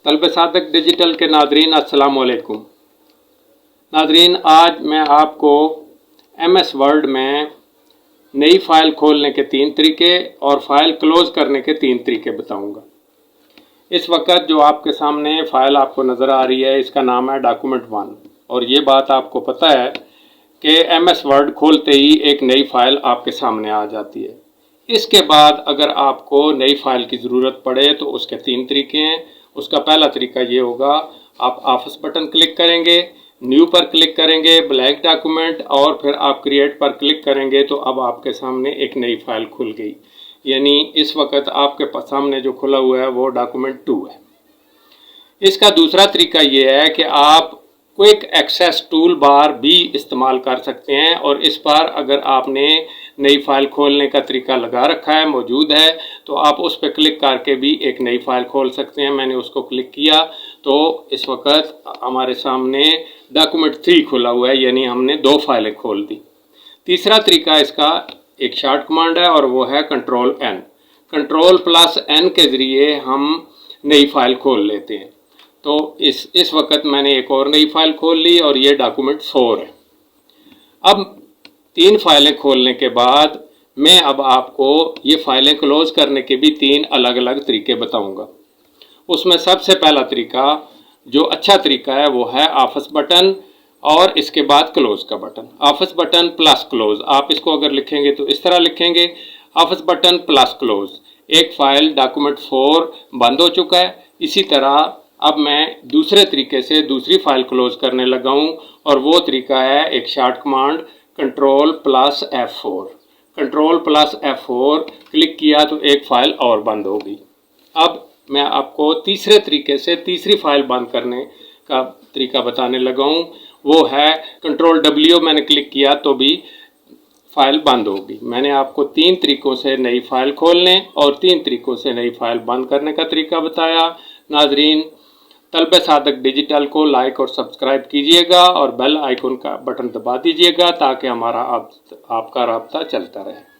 तलब सादक डिजिटल के नादरीन अस्सलाम वालेकुम। नादरीन, आज मैं आपको MS वर्ड में नई फ़ाइल खोलने के 3 तरीके और फ़ाइल क्लोज़ करने के 3 तरीके बताऊंगा। इस वक्त जो आपके सामने फ़ाइल आपको नज़र आ रही है, इसका नाम है डॉक्यूमेंट 1। और ये बात आपको पता है कि MS वर्ड खोलते ही एक नई फ़ाइल आपके सामने आ जाती है। इसके बाद अगर आपको नई फ़ाइल की ज़रूरत पड़े तो उसके 3 तरीके हैं। उसका पहला तरीका ये होगा, आप ऑफिस बटन क्लिक करेंगे, न्यू पर क्लिक करेंगे, ब्लैंक डॉक्यूमेंट, और फिर आप क्रिएट पर क्लिक करेंगे तो अब आपके सामने एक नई फ़ाइल खुल गई। यानी इस वक्त आपके सामने जो खुला हुआ है वो डॉक्यूमेंट 2 है। इसका दूसरा तरीका ये है कि आप क्विक एक्सेस टूल बार भी इस्तेमाल कर सकते हैं, और इस बार अगर आपने नई फ़ाइल खोलने का तरीका लगा रखा है, मौजूद है, तो आप उस पर क्लिक करके भी एक नई फ़ाइल खोल सकते हैं। मैंने उसको क्लिक किया तो इस वक्त हमारे सामने डॉक्यूमेंट 3 खुला हुआ है, यानी हमने 2 फाइलें खोल दी। तीसरा तरीका इसका एक शॉर्ट कमांड है और वो है Ctrl+N। Ctrl+N के ज़रिए हम नई फ़ाइल खोल लेते हैं। तो इस वक्त मैंने एक और नई फ़ाइल खोल ली और ये डॉक्यूमेंट 4 है। अब 3 फाइलें खोलने के बाद मैं अब आपको ये फ़ाइलें क्लोज़ करने के भी 3 अलग अलग तरीके बताऊंगा। उसमें सबसे पहला तरीका, जो अच्छा तरीका है, वो है ऑफिस बटन और इसके बाद क्लोज़ का button. Office button plus close, आप इसको अगर लिखेंगे तो इस तरह लिखेंगे, ऑफिस बटन प्लस क्लोज़। एक फ़ाइल डॉक्यूमेंट 4 बंद हो चुका है। इसी तरह अब मैं दूसरे तरीके से दूसरी फ़ाइल क्लोज़ करने लगा हूँ, और वो तरीका है एक short command Ctrl+F4। Ctrl+F4 click किया तो एक फ़ाइल और बंद होगी। अब मैं आपको तीसरे तरीके से तीसरी फ़ाइल बंद करने का तरीका बताने लगा हूँ। वो है Ctrl+W, मैंने क्लिक किया तो भी फ़ाइल बंद होगी। मैंने आपको 3 तरीक़ों से नई फ़ाइल खोलने और 3 तरीक़ों से नई फ़ाइल बंद करने का तरीका बताया। नाज़रीन, तलब सादक डिजिटल को लाइक और सब्सक्राइब कीजिएगा और बेल आइकन का बटन दबा दीजिएगा ताकि हमारा आपका राब्ता चलता रहे।